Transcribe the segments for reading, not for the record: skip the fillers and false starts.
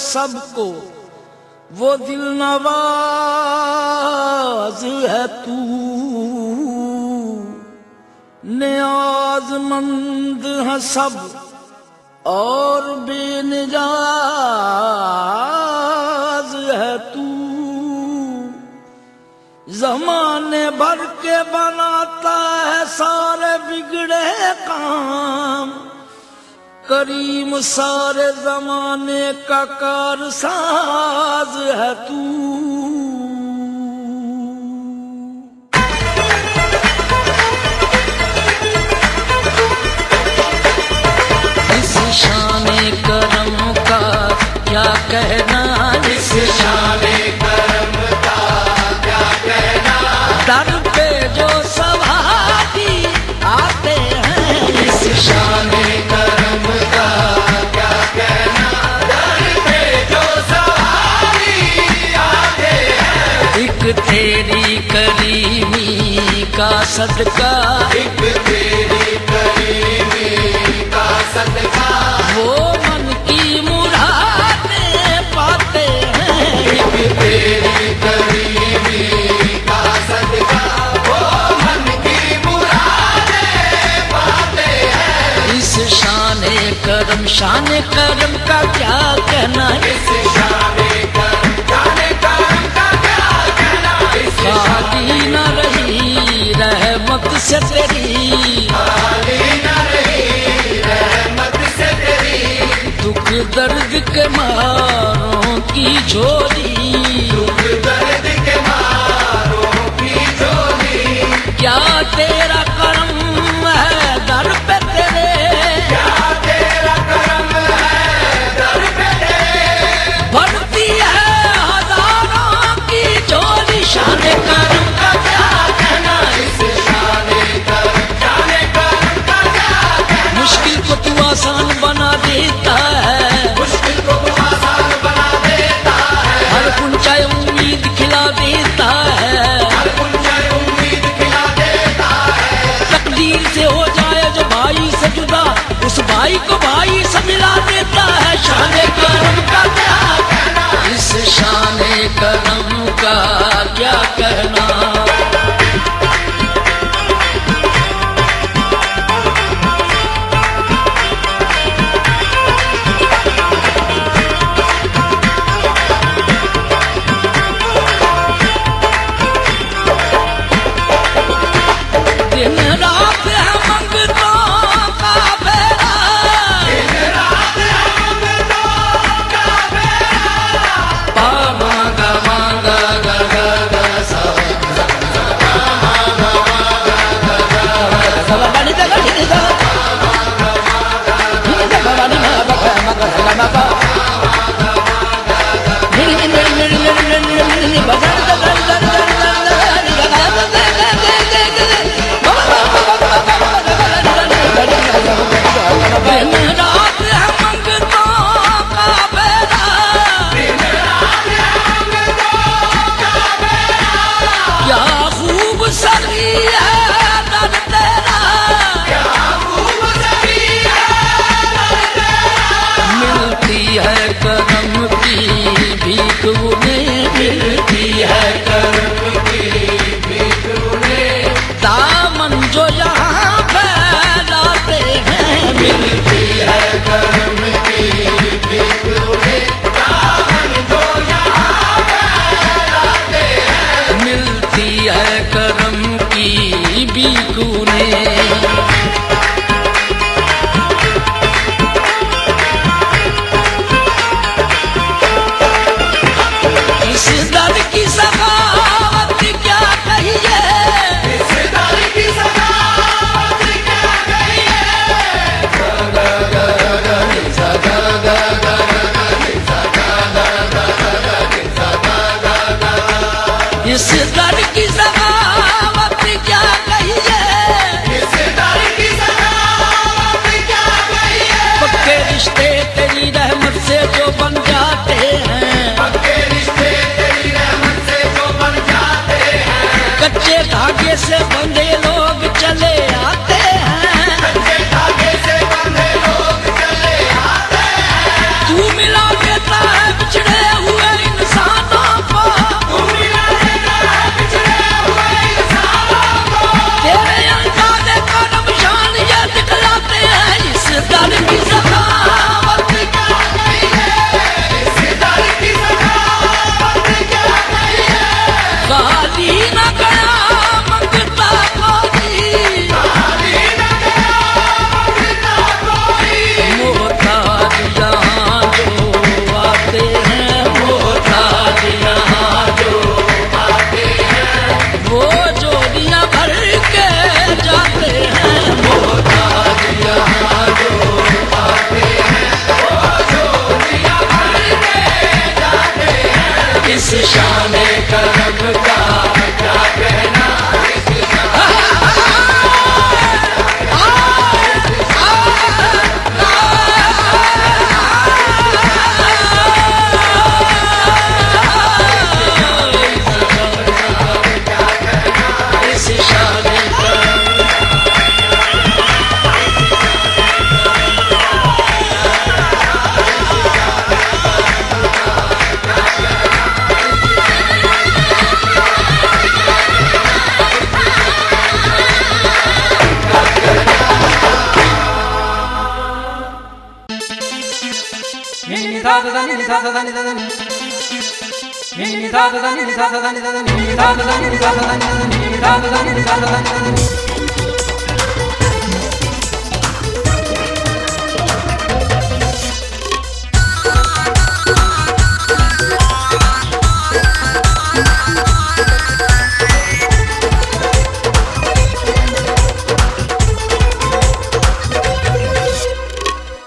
सबको वो दिल नवाज है तू, नियाज़मंद है सब और बेनियाज़ है तू। ज़माने भर के बनाता है सारे बिगड़े काम, करीम सारे ज़माने का कारसाज है तू। इस शाने करम का क्या कहना, इस शाने करम का क्या कहना, दर पे जो सवारी आते हैं। इस शाने करम का क्या कहना, दर पे जो सवारी आते हैं। एक तेरी करीमी का सदका, एक तेरी करीमी का सदका, वो मन की मुरादें पाते हैं। एक तेरी करीमी का सदका, वो मन की मुरादें पाते हैं। इस शाने करम का क्या कहना, इस शाने करम का क्या कहना। खाली न रही रहमत से तेरी, खाली न रही रहमत से तेरी, दुख दर्द के मारों की झोली, दुख दर्द के मारों की झोली। क्या तेरा करम है दर पे तेरे, क्या तेरा करम है दर पे तेरे, भरती है हजारों की झोली। शाने करम का क्या कहना, इस शाने करम का क्या कहना। मुश्किल को तू आसान बना देता है, मुश्किल को तू आसान बना देता है। हर गुंजाए उम्मीद खिला देता है, हर गुंजाए उम्मीद खिला देता है। तकदीर से हो जाए जो भाई से जुदा, उस भाई को भाई से मिला देता है। शाने करम का क्या कहना, इस शाने करम का क्या कहना। दिन रात है मंगतों का बेड़ा, दिन रात है मंगतों का बेड़ा। पा मांगा मांगा गा गा गा सा, पा मांगा मांगा गा गा गा सा, बनी जगह ठीक है, मांगा मांगा ठीक है, बनी मांगा मांगा मांगा मेरी मेरी मेरी मेरी मेरी मेरी बजा गा गा गा गा गा दिन रात है मंगतों का बेड़ा, दिन रात है मंगतों का बेड़ा। क्या खूब सरी है दर तेरा, क्या खूब सरी है दर तेरा। मिलती है करम की भीख उन्हें, मिलती है करम की भीख उन्हें। दामन जो यहाँ फैलाते हैं, मिलती है करम की भीख उन्हें। दामन जो यहाँ फैलाते हैं, मिलती है करम की भीख उन्हें। इस दर की सखावत क्या कहिए, इस दर की सखावत क्या कहिए। गा गा गा गा नि सा गा गा गा गा नि सा गा गा गा गा नि सा गा गा गा। इस दर की सखावत क्या कहिए, इस दर की सखावत क्या कहिए। पक्के रिश्ते तेरी रहमत से जो बन जाते हैं, पक्के रिश्ते तेरी रहमत से जो बन जाते हैं। कच्चे धागे से बंधे लोग चले आते हैं, कच्चे धागे से बंधे लोग चले आते हैं। तू मिला देता है शान करम का क्या कहना।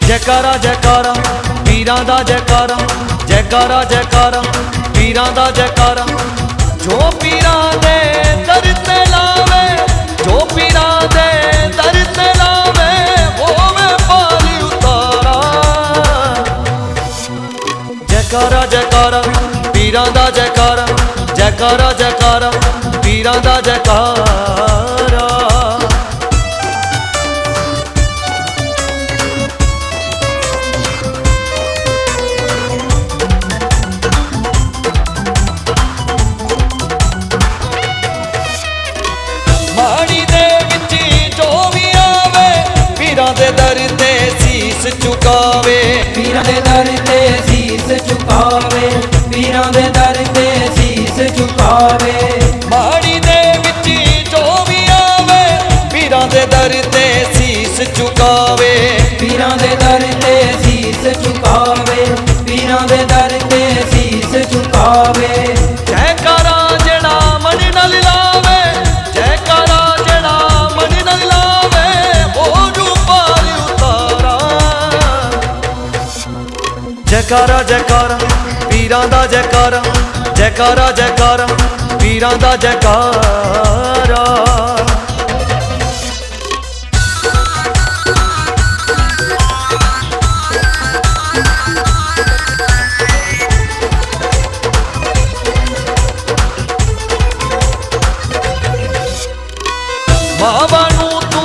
जयकारा जयकारा पीरां दा जयकारा, जयकारा जयकारा पीरां दा जयकारा। जो पीरां दे दर ते लावे, जो पीरां दे दर ते लावे, होवे पाली उतारा। जयकारा जयकारा पीरां दा जयकारा, जयकारा जयकारा पीरां दा जयकारा। चुकावे पीरां दे दर ते शीस झुकावे, पीरां दे दर ते शीस झुकावे। माड़ी दे विच जो भी आवे, पीरां दे दर ते शीस झुकावे, पीरां दे दर ते शीस झुकावे, पीरां दे दर ते शीस झुकावे। जयकारा जेड़ा मन नाल लावे, जयकारा जेड़ा मन नाल लावे, ओ रूपाली उतारा। जयकारा जयकारा पीरां दा जयकारा, जयकारा जयकारा पीरां दा जयकारा। मावां नूं तू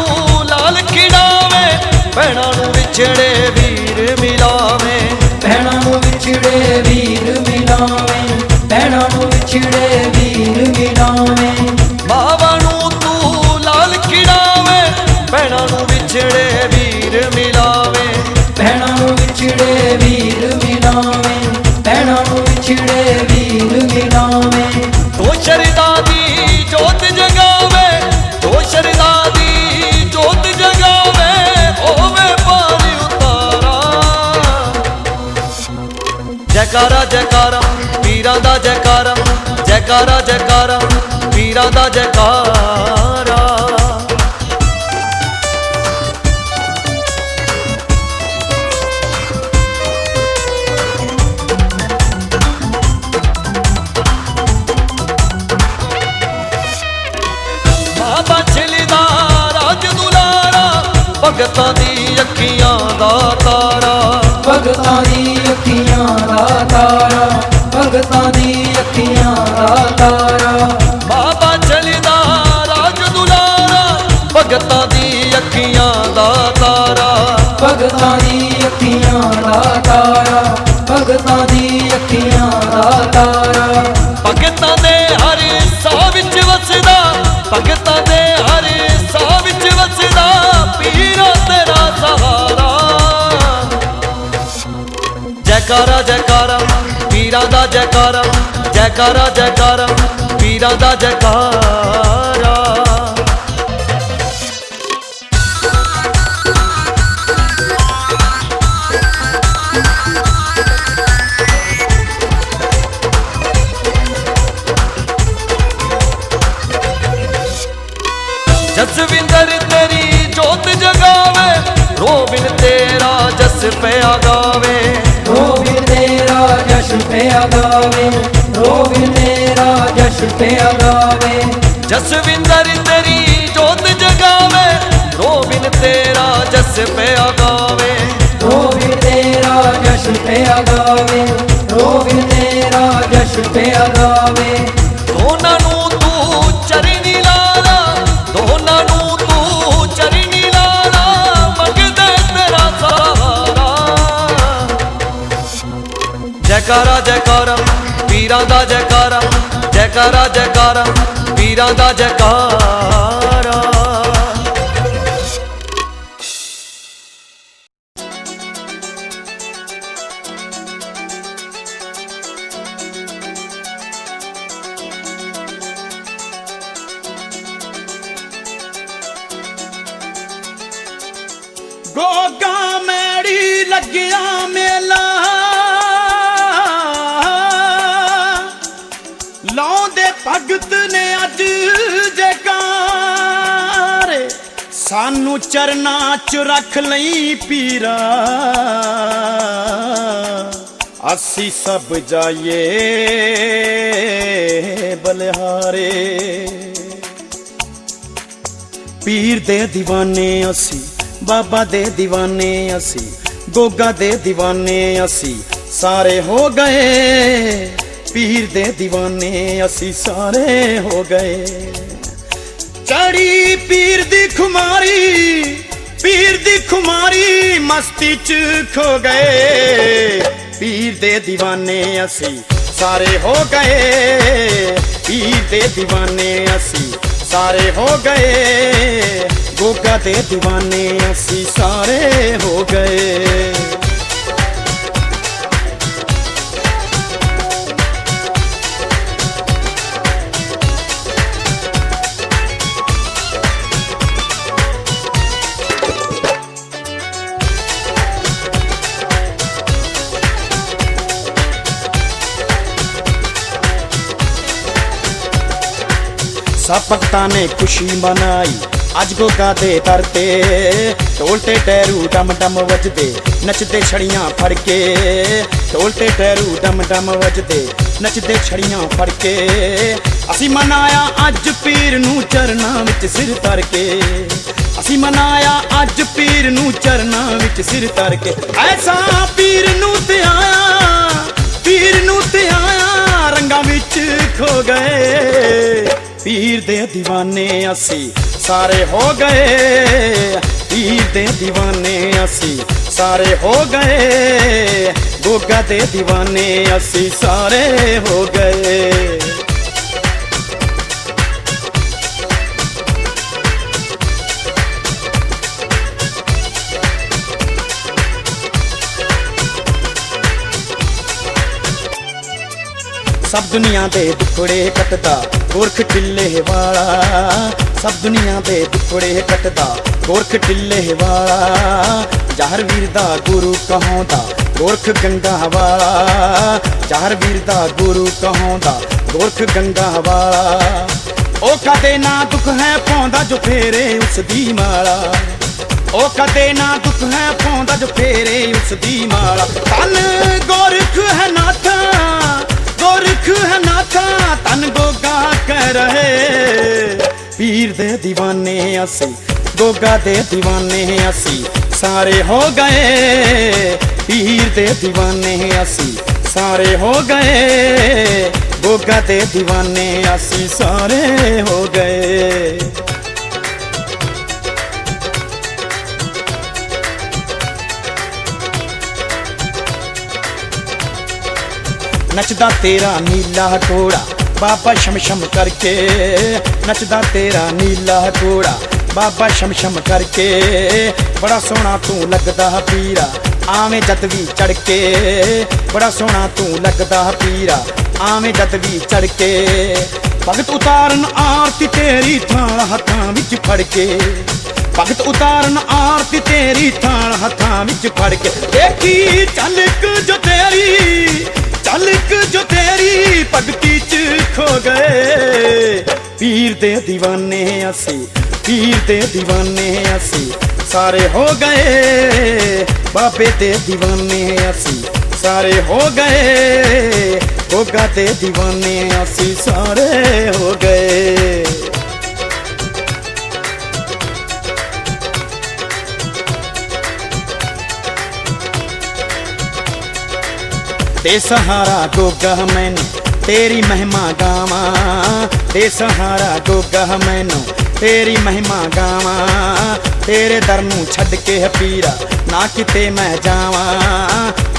लाल खिडावे, भैणां नूं विछड़े वीर मिलावे, भैणां नूं विछड़े वीर मिलावे, भैणां नूं विछड़े वीर मिलावे। मावां नूं तू लाल खिडावे, भैणां नूं विछड़े वीर मिलावे, भैणां नूं विछड़े वीर मिलावे, भैणां नूं विछड़े वीर मिलावे। तो शरदा दी जोत जगावे, तो शरदा दी जोत जगावे, होवे पाली उतारा। जयकारा जयकारा पीरां दा जयकारा, जयकारा जयकारा पीरां दा जयकारा। बाबा छिलदा राज दुलारा, भगतां दी अखियां दा तारा, भगतां दी अखियां दा तारा, भगतां दी अखियां दा तारा। बाबा छिलदा राज दुलारा, भगतां दी अखियां दा तारा, भगतां दी अखियां दा तारा, भगतां दी अखियां दा तारा। भगतां दे हर साह विच वसदा, भगतां दे हर साह विच वसदा, पीरा तेरा सहारा। जयकारा जयकारा पीरां दा जयकारा, जयकारा जयकारा पीरां दा जयकारा। जसविंदर तेरी जोत जगावे, रोबिन तेरा जस पे आगावे, रोबिन तेरा जश पे आगावे, ਰੋਵਿਲ ਤੇਰਾ ਜਸ਼ ਪਿਆ ਗਾਵੇ ਜਸਵਿੰਦਰ ਤੇਰੀ ਜੋਤ ਜਗਾਵੇ ਰੋਵਿਲ ਤੇਰਾ ਜਸ ਪਿਆ ਗਾਵੇ ਰੋਵਿਲ ਤੇਰਾ ਜਸ਼ ਪਿਆ ਗਾਵੇ ਰੋਵਿਲ ਤੇਰਾ ਜਸ਼ ਪਿਆ ਗਾਵੇ ਦੋਨਾਂ ਨੂੰ ਤੂੰ ਚਰਨੀ ਲਾਲਾ ਦੋਨਾਂ ਨੂੰ ਤੂੰ ਚਰਨੀ ਲਾਲਾ ਮੰਗਦੇ ਤੇਰਾ ਸਹਾਰਾ ਜੈਕਾਰਾ ਜੈਕਾਰਾ ਪੀਰਾਂ ਦਾ ਜੈਕਾਰਾ ਜੈਕਾਰਾ ਜੈਕਾਰਾ ਪੀਰਾਂ ਦਾ ਜੈਕਾਰਾ ਗੋਗਾ ਮੈੜੀ ਲੱਗਿਆ ਮੇਲਾ ਲਾਉਂਦੇ ਭਗਤ ਨੇ ਅੱਜ ਜੈਕਾਰੇ ਸਾਨੂੰ ਚਰਨਾਂ ਚ ਰੱਖ ਲਈ ਪੀਰਾ ਅਸੀਂ ਸਭ ਜਾਈਏ ਬਲਿਹਾਰੇ ਪੀਰ ਦੇ دیਵਾਨੇ ਅਸੀਂ ਬਾਬਾ ਦੇ دیਵਾਨੇ ਅਸੀਂ ਗੋਗਾ ਦੇ دیਵਾਨੇ ਅਸੀਂ ਸਾਰੇ ਹੋ ਗਏ ਪੀਰ ਦੇ دیਵਾਨੇ ਅਸੀਂ ਸਾਰੇ ਹੋ ਗਏ ਚੜੀ ਪੀਰ ਦੀ ਖੁਮਾਰੀ ਮਸਤੀ ਚ ਖੋ ਗਏ ਪੀਰ ਦੇ دیਵਾਨੇ ਅਸੀਂ ਸਾਰੇ ਹੋ ਗਏ ਪੀਰ ਦੇ دیਵਾਨੇ ਅਸੀਂ ਸਾਰੇ ਹੋ ਗਏ ਗੋਗਾ ਦੇ دیਵਾਨੇ ਅਸੀਂ ਸਾਰੇ ਹੋ ਗਏ सब भगतां ने खुशी मनाई अज गोगा दे दर ते ढोल ते टहरू डम डम वजदे नचदे छड़ियां फड़ के ढोल ते टहरू डम डम वजदे नचदे छड़ियां फड़ के असी मनाया अज पीर नू चरना विच सिर धर के असी मनाया अज पीर नू चरना विच सिर धर के ऐसा पीर नू ते आया रंगा विच खो गए पीर दे दीवाने असी सारे हो गए पीर दे दीवाने असी सारे हो गए गोगा दे दीवाने असी सारे हो गए सब दुनिया दे दुखड़े कटदा गोरख टिल्ले वाला सब दुनिया दे दुखड़े कटदा गोरख टिल्ले वाला जहर वीर दा गुरु कहोंदा गोरख गंगा वाला जहर वीर दा गुरु कहोंदा गोरख गंगा वाला ओ कदे ना दुख है पाउंदा जो फेरे उस दी माला ओ कदे ना दुख है पाउंदा जो फेरे उस दी माला तन गोरख है नाथा गोरख है नाथा तन गोगा कह रहे पीर दे दीवाने असी गोगा दे दीवाने असी सारे हो गए पीर दे दीवाने असी सारे हो गए गोगा दे दीवाने असी सारे हो गए नचदा तेरा नीला घोड़ा बाबा शम शम करके नचदा तेरा नीला घोड़ा बाबा शम शम करके बड़ा सोहना तू लगदा पीरा आवें जद भी चढ़ के बड़ा सोहना तू लगदा पीरा आवें जद भी चढ़ के भगत उतारन आरती तेरी थाल हथां विच फड़ के भगत उतारन आरती तेरी थाल हथां विच फड़ के देखी झलक जो तेरी भगती च खो गए पीर दे दीवाने असी पीर दे दीवाने असी सारे हो गए बाबे दे दीवाने असी सारे हो गए गोगा दे दीवाने असी सारे हो गए। दे सहारा गोगा मैनू तेरी महिमा गावा, दे सहारा गोगा मैनू तेरी महिमा गावा। तेरे दर नूं छड्ड के पीरा ना किते मैं जावा,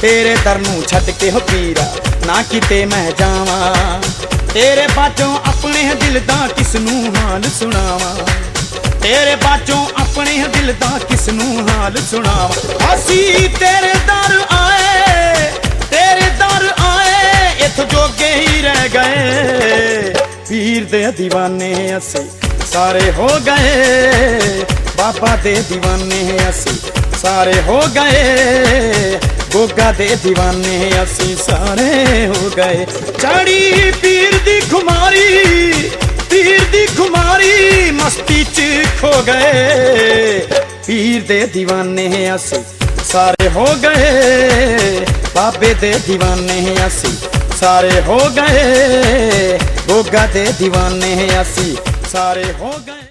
तेरे दर नूं छड्ड के पीरा ना किते मैं जावा। तेरे बाजों अपने दिल दा किसनूं हाल सुनावा, तेरे बाजों अपने दिल दा किसनूं हाल सुनावा। असी तेरे दर आए, तेरे दर आए इथ जोगे ही रह गए। पीर दे दीवाने असी सारे हो गए, बाबा दे दीवाने असी सारे हो गए। गोगा दे दीवाने असी सारे हो गए। चढ़ी पीर दी खुमारी, पीर दी खुमारी मस्ती च खो गए। पीर दे दीवाने असी सारे हो गए, बाबे दे दीवाने असी सारे हो गए। गोगा दे दीवाने असी सारे हो गए।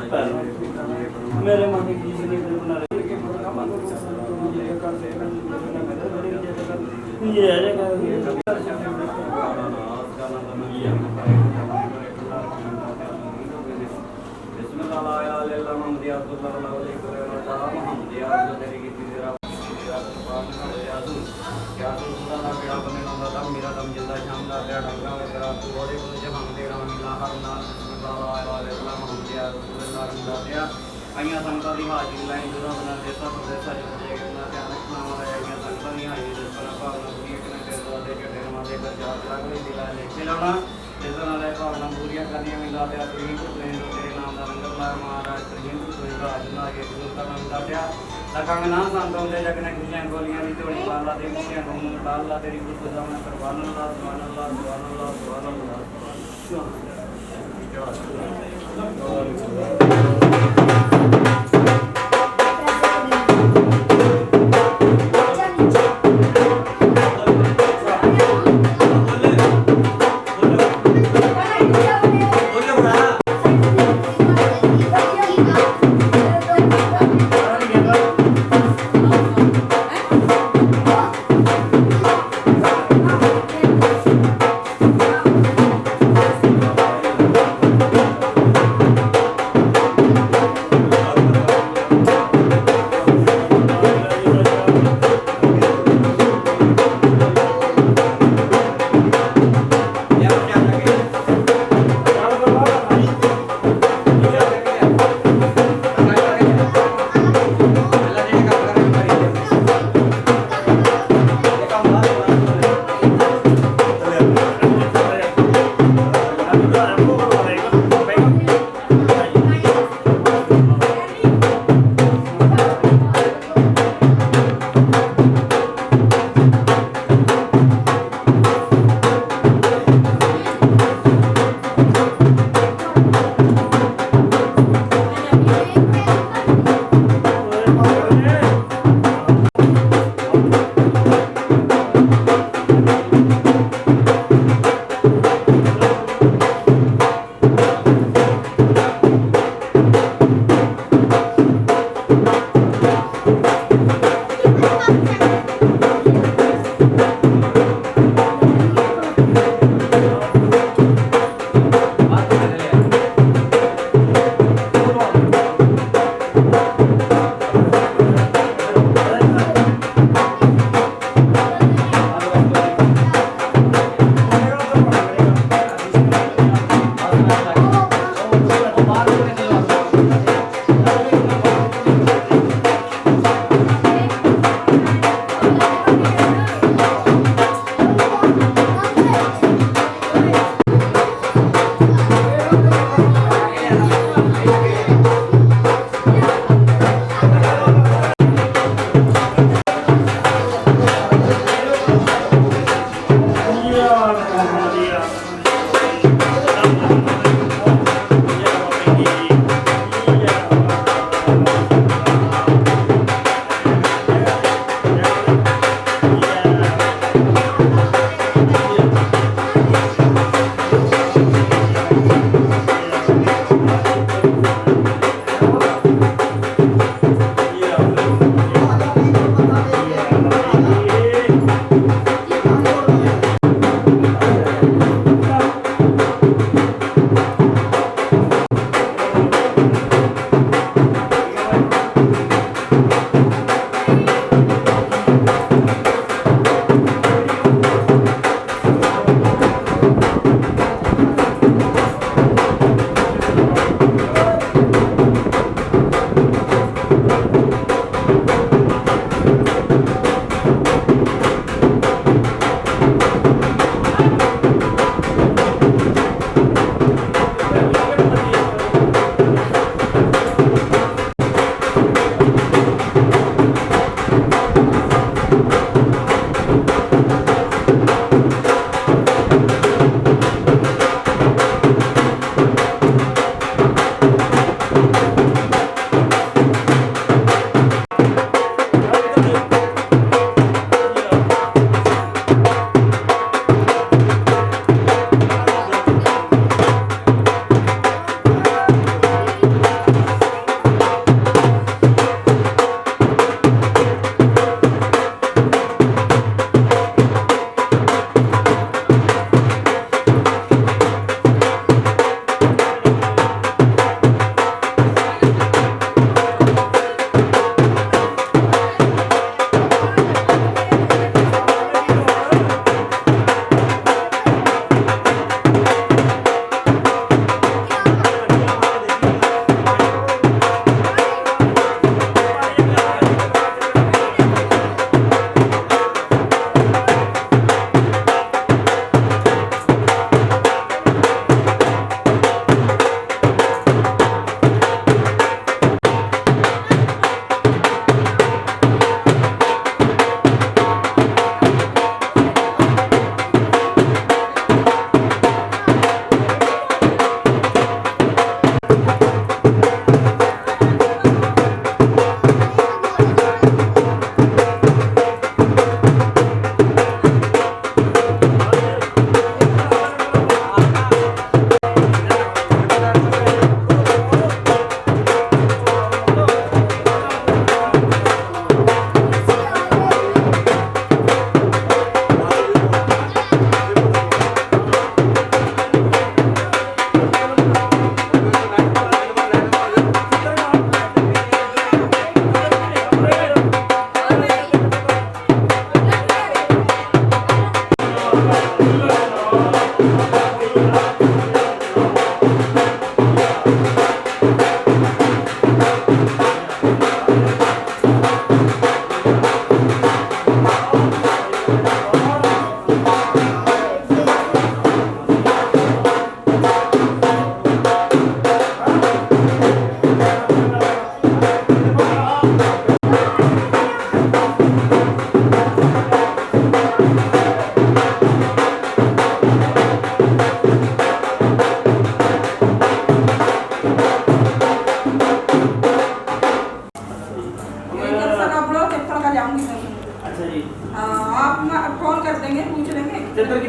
मेरे मन की चीज नहीं बना रही कि मुर्गा मन ये कर दे ये मेरा दम जिंदा शाम का डंगा वगैरह तू बड़े जब हम दे रहा आईया संगतां की हाजरी लाइन जो बना देसा प्रदेशा जितना ध्यान रखना वाला आईया संगतां की हाजरी जिस तरह भावना पूरी करने के दे चढ़े माते का चार लाख दिला लेके लाना जिस तरह भावना पूरी करनी मिला दिया तुम तेरे नाम का लंगर ला महाराज तुम राज ना के गुरु का नाम दिया लखंग ना संतों के जगने खुशियां गोलियां दी तोड़ी पाला दे खुशियां घूम डाल ला तेरी गुरु जामना करवान ला सुभान अल्लाह सुभान अल्लाह सुभान अल्लाह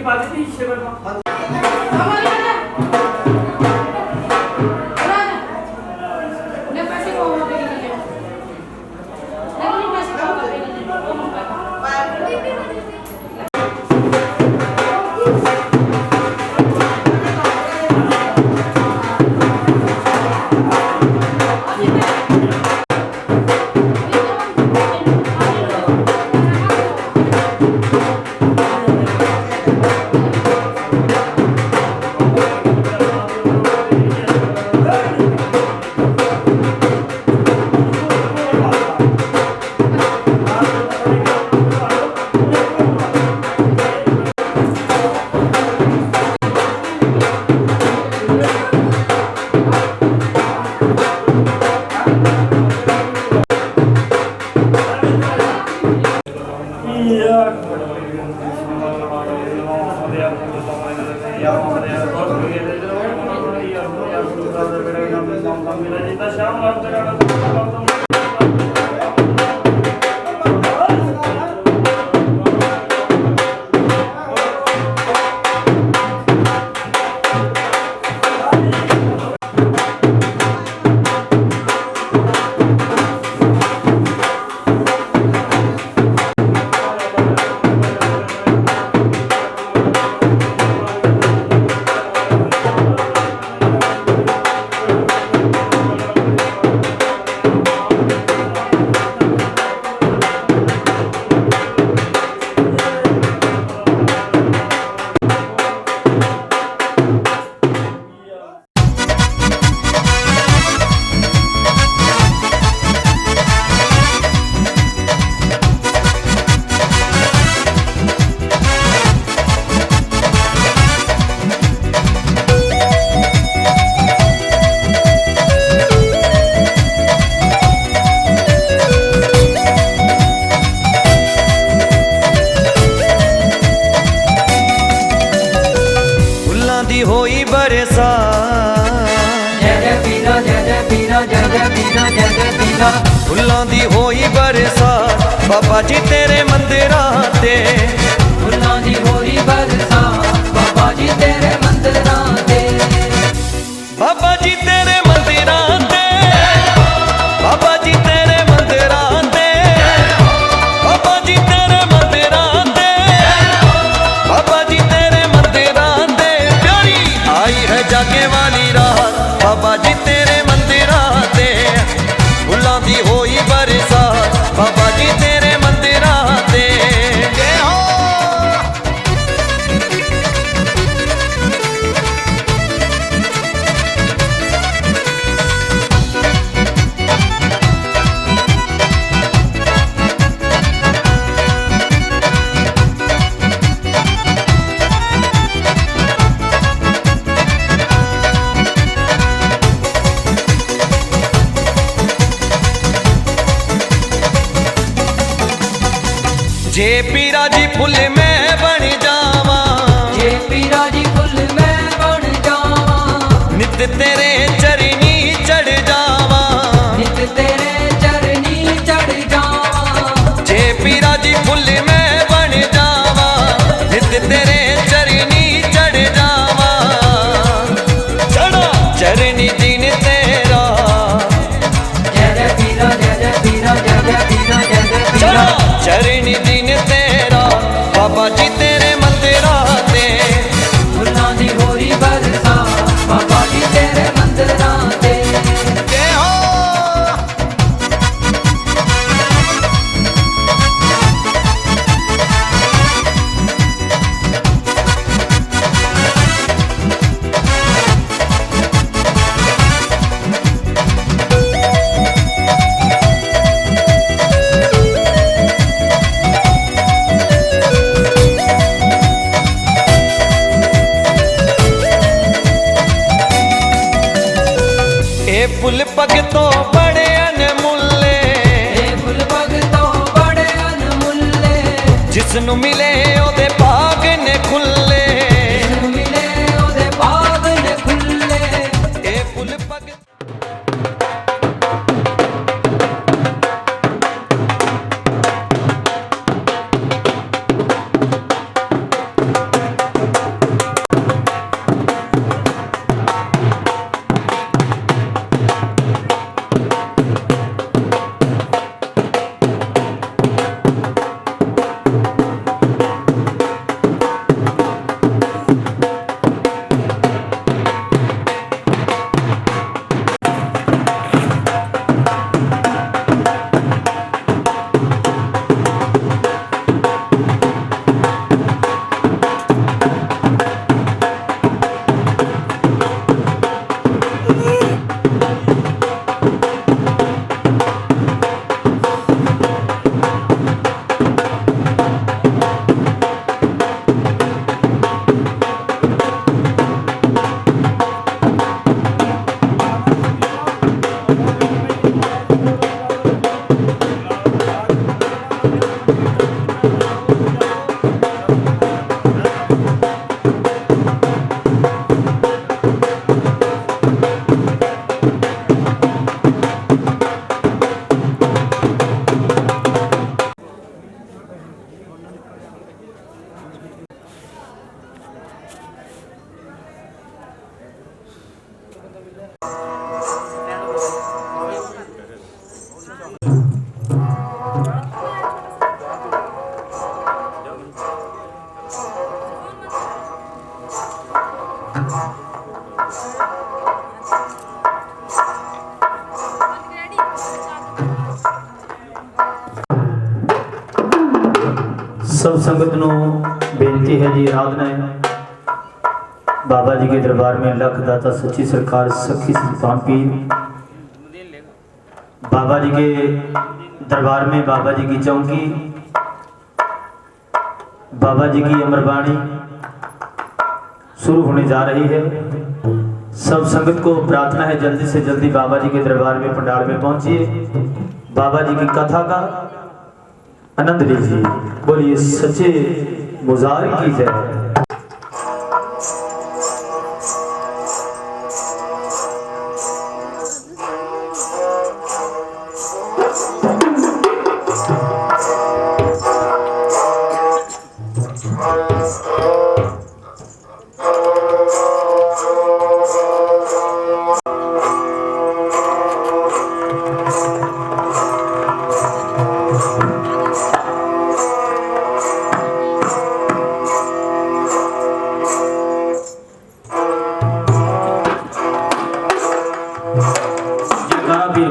ਦੀ ਪਾ ਦਿੱਤੀ ਸ਼ੇਵਰ ਨੂੰ ਦੀ ਹੋਈ ਬਰਸਾਤ ਜੈ ਜੈ ਪੀਰਾ ਜੈ ਜੈ ਪੀਰਾ ਜੈ ਜੈ ਪੀਰਾ ਜੈ ਜੈ ਪੀਰਾ ਫੁੱਲਾਂ ਦੀ ਹੋਈ ਬਰਸਾਤ ਬਾਬਾ ਜੀ ਤੇਰੇ ਮੰਦਿਰਾਂ ਤੇ ਫੁੱਲਾਂ ਦੀ ਹੋਈ ਬਰਸਾਤ ਬਾਬਾ ਜੀ ਤੇਰੇ ਮੰਦਿਰਾਂ ਤੇ ਬਾਬਾ ਜੀ ਤੇਰੇ ਮੰਦਿਰਾਂ ਤੇ ਬਾਬਾ ਜੀ ਤੇਰੇ ਮੰਦਿਰਾਂ ਤੇ ਬਾਬਾ ਜੀ ਤੇਰੇ ਮੰਦਿਰਾਂ ਤੇ ਬਾਬਾ ਜੀ ਤੇਰੇ ਮੰਦਿਰਾਂ ਤੇ ਪਿਆਰੀ ਆਈ ਹੈ ਜਾਗੇ ਵਾਲੀ ਰਾਤ ਬਾਬਾ ਜੀ ਤੇਰੇ ਮੰਦਿਰਾਂ ਤੇ ਫੁੱਲਾਂ ਦੀ ਹੋਈ ਬਰਸਾਤ ਬਾਬਾ ਜੀ ਤੇਰੇ ਮੰਦਿਰਾਂ ਤੇ ਜੈ ਹੋ जे पीरा जी फुल मैं बन जावा ਜੇ ਪੀਰਾ ਜੀ ਫੁੱਲ ਮੈਂ ਬਣ ਜਾਵਾਂ नित तेरे चरनी चढ़ जावा ਨਿਤ ਤੇਰੇ ਚਰਨੀ ਚੜ ਜਾਵਾਂ जे पीरा जी फुल मैं बन जावा नित तेरे चरनी चढ़ जावा चढ़ा चरनी दिन तेरा ਜੈ ਜੈ ਪੀਰਾ ਜੈ ਜੈ ਪੀਰਾ ਜੈ ਜੈ ਪੀਰਾ ਜੈ ਜੈ चढ़ा ਪੀਰਾ चरनी दिन तेरा बाबा जी तेरे मंदिरां ते ਫੁੱਲਾਂ ਦੀ ਹੋਈ ਬਰਸਾਤ ਬਾਬਾ ਜੀ ਤੇਰੇ ਮੰਦਿਰਾਂ ਤੇ जय हो ਇਹ ਫੁੱਲ ਭਗਤੋਂ ਬੜੇ ਅਨਮੁੱਲੇ ਇਹ ਫੁੱਲ ਭਗਤੋਂ ਬੜੇ ਅਨਮੁੱਲੇ ਜਿਸ ਨੂੰ ਮਿਲੇ ਉਹਦੇ ਭਾਗ ਨੇ ਖੁੱਲੇ ਜਿਸਨੂੰ ਮਿਲੇ ਉਹਦੇ ਬਾਗ ਨੇ ਖੁੱਲੇ ਇਹ ਫੁੱਲ ਭਗਤ सब संगत नो बेनती है जी, आराधना है बाबा जी के दरबार में लख दाता सच्ची सरकार सखी सुल्तान पीर बाबा जी के दरबार में बाबा जी की चौकी, बाबा जी की अमरबाणी शुरू होने जा रही है। सब संगत को प्रार्थना है जल्दी से जल्दी बाबा जी के दरबार में पंडाल में पहुंचिए, बाबा जी की कथा का आनंद लीजिए। बोलिए सच्चे मुजार की जय।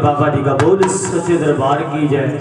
बाबा जी का बोल सच्चे दरबार की जय।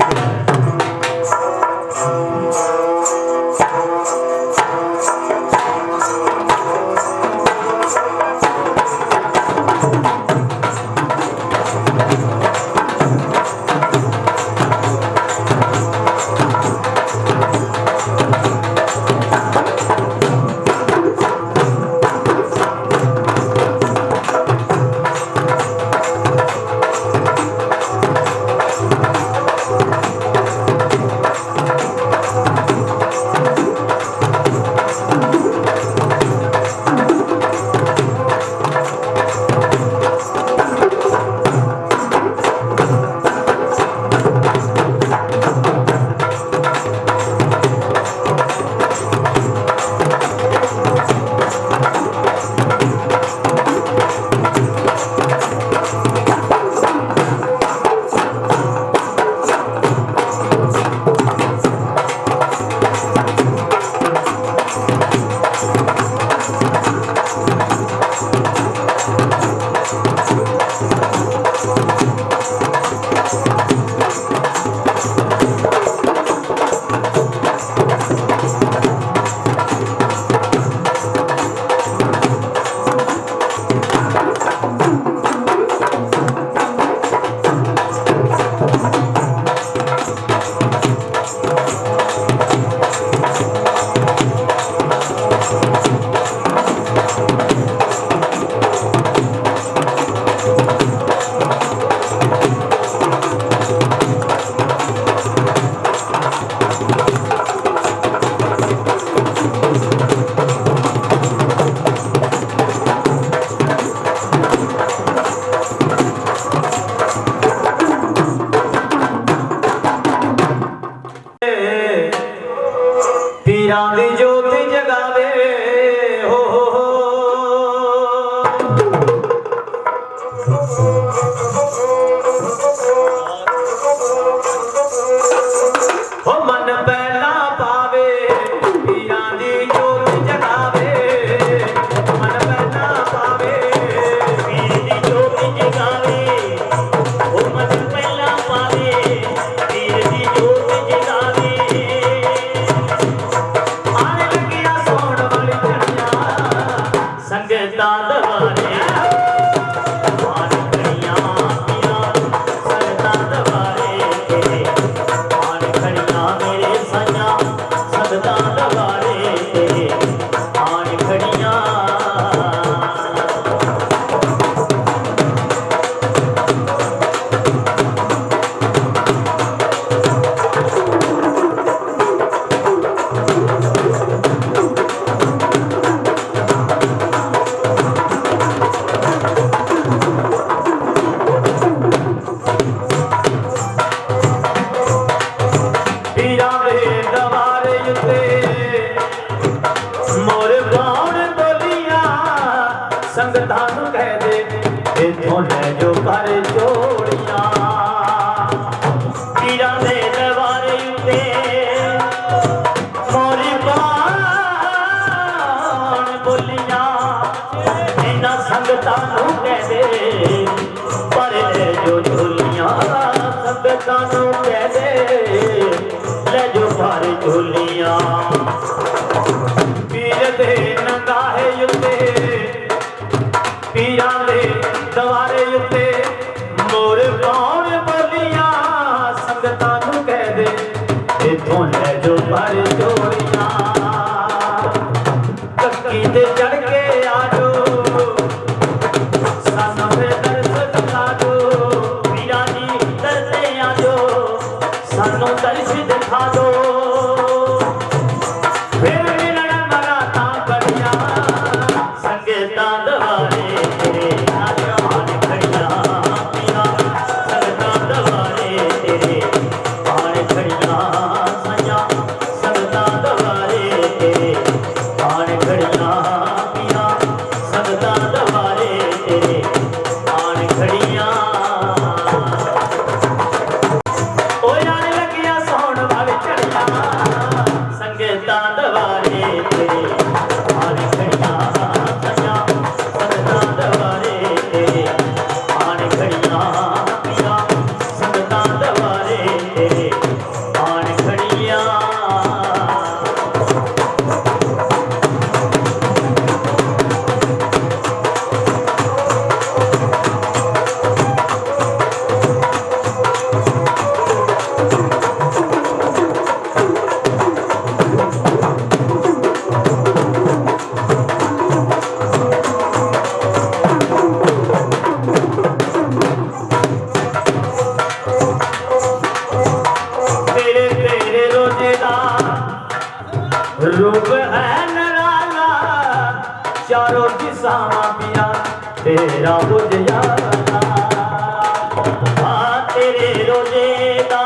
तेरे रोजे दा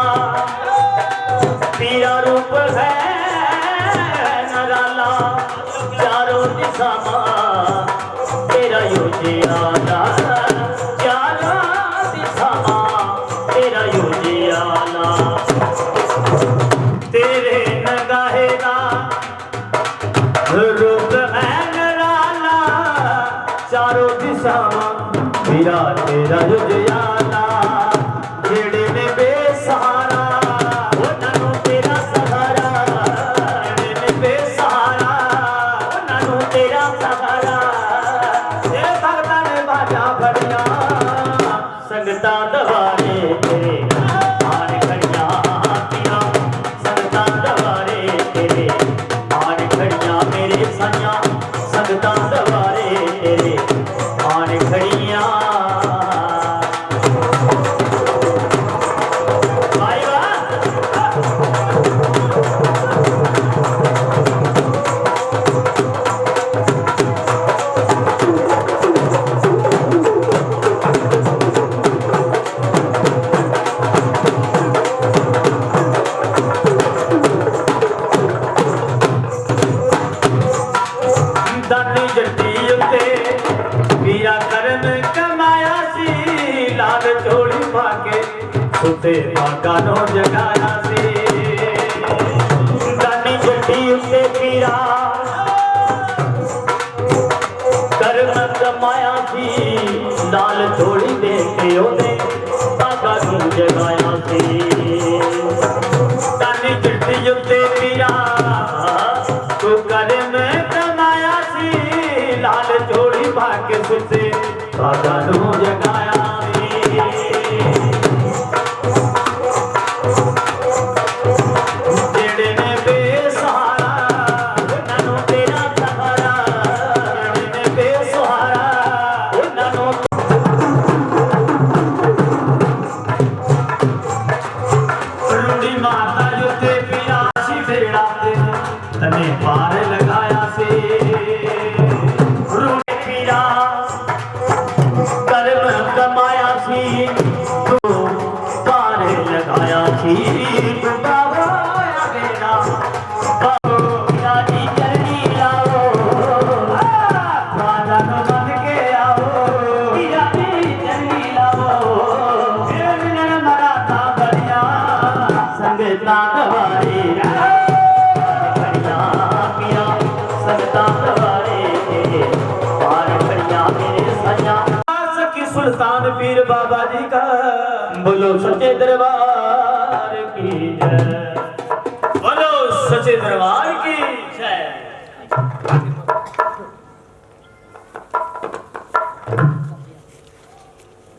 पीरा रूप है नराला चारों दिशा तेरा योजे आला चारों दिशा तेरा योजे आला तेरे नगाहे दा रूप है नराला चारों दिशा मेरा तेरा युजयाला जेड़े ने बेसहारा उन्होंने तेरा सहारा जेड़े ने बेसहारा उन्होंने तेरा सहारा ये भगता ने बाजा बड़िया संगता दवारे तेरे आन खड़िया पीरा संगता दवारे तेरे आन खड़िया मेरे साइया संगता दवारे तेरे आन खड़िया दानी जट्टी उत्ते पीरा करन कमाया सी लाल चोली पाके सुते मागा नो जगाया सी दानी जट्टी उत्ते पीरा करन कमाया सी लाल चोली दे के ओने मागा नो जगाया सी दानी जट्टी उत्ते पीरा तू करन कमाया सी लाल चोली भाके सुते बागा नो जगाया जेड़े ने बेसहारा उन्होंने तेरा सहारा जेड़े ने बेसहारा उन्होंने रूड़ी माता जुते पीरा सी बेड़ा तने पार लगाया से रूड़ी पीरा कर्म कमाया सी तू पार लगाया सी बाबा मेरा बाबो राजी चरनी लाओ राजा न बन के आओ राजी चरनी लाओ मिलन मराठा बढ़िया संगता दवारे सुल्तान पीर बाबा जी का बोलो सच्चे दरबार की जय बोलो सच्चे दरबार की जय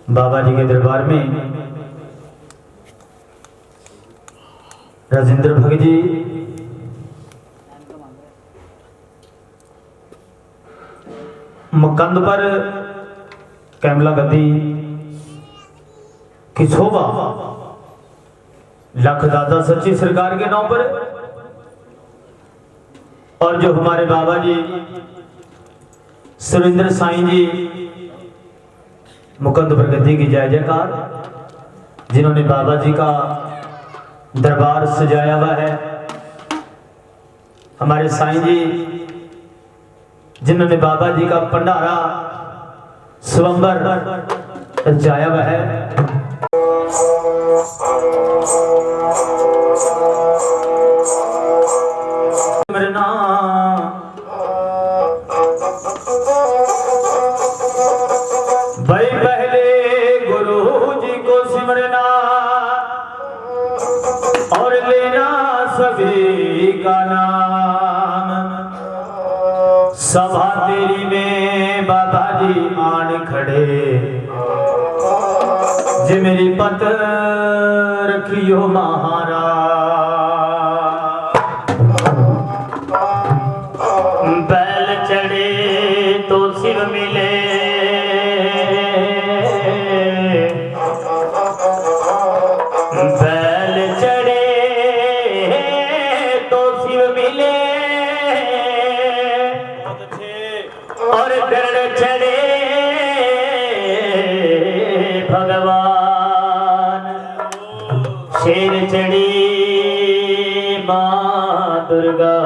बाबा जी के दरबार में राजेंद्र भगत जी मकंद पर कैमला गद्दी की शोभा लख दादा सच्ची सरकार के नाम पर और जो हमारे बाबा जी सुरेंद्र साईं जी मुकंद पर गद्दी की जय जयकार जिन्होंने बाबा जी का दरबार सजाया हुआ है हमारे साईं जी जिन्होंने बाबा जी का भंडारा स्वंबर जाया हुआ है मरना भाई पहले गुरु जी को सिमरना और लेना सभी का नाम सभा तेरी में बाबा जी आन खड़े जे मेरी पत रखियो महाराज बैल चढ़े तो शिव मिले बैल चढ़े तो शिव मिले और गरुड़ चढ़े भगवान शेर चढ़ी माँ दुर्गा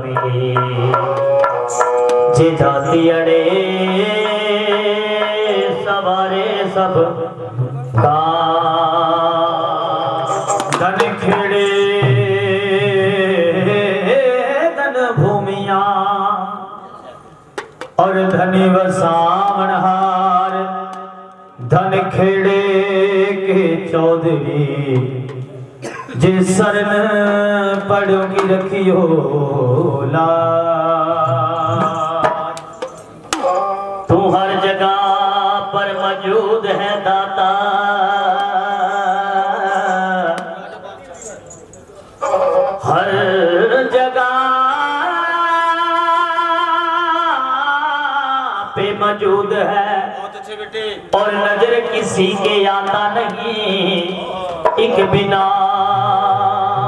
मिली जे जाती अड़े सवारे सब का धन खेड़े धन भूमिया और धनी वसावनहार धन खेड़े के चौधरी जिस शरण पड़ोगी रखियो ला तू हर जगह पर मौजूद है दाता हर जगह पे मौजूद है और नजर किसी के आता नहीं एक बिना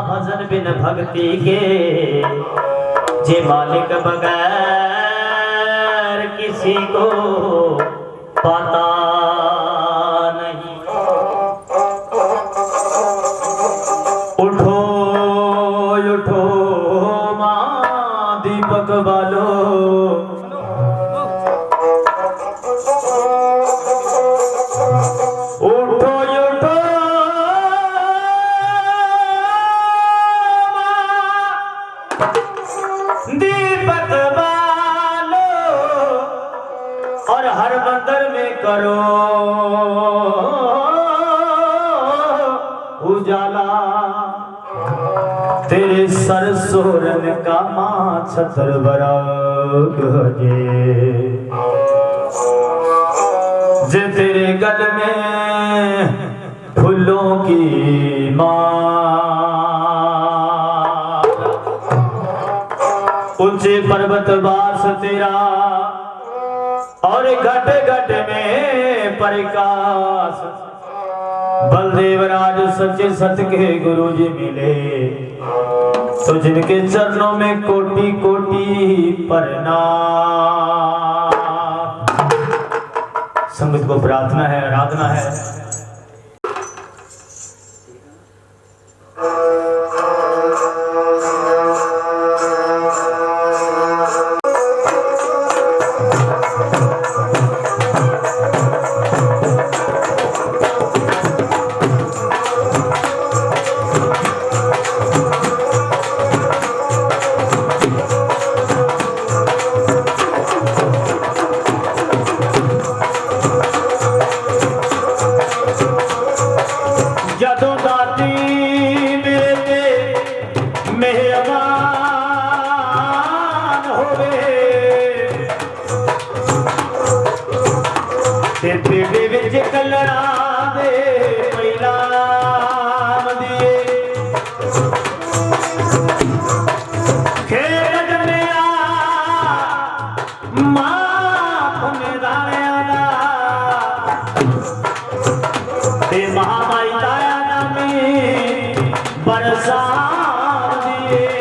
भजन बिन भक्ति के जे मालिक बगैर किसी को पाता नहीं। उठो उठो माँ दीपक वालो उठो उठो दीपक वालो और हर मंदिर में करो उजाला तेरे सर सोरन का माँ छतर बराग जे तेरे गल में फूलों की माला ऊंचे पर्वत वास तेरा और घट घट में प्रकाश बलदेव राज सच्चे सत के गुरु जी मिले तो जिनके चरणों में कोटि कोटि प्रणाम। संगत को प्रार्थना है आराधना है। महामाई दया नमी बरसात दिए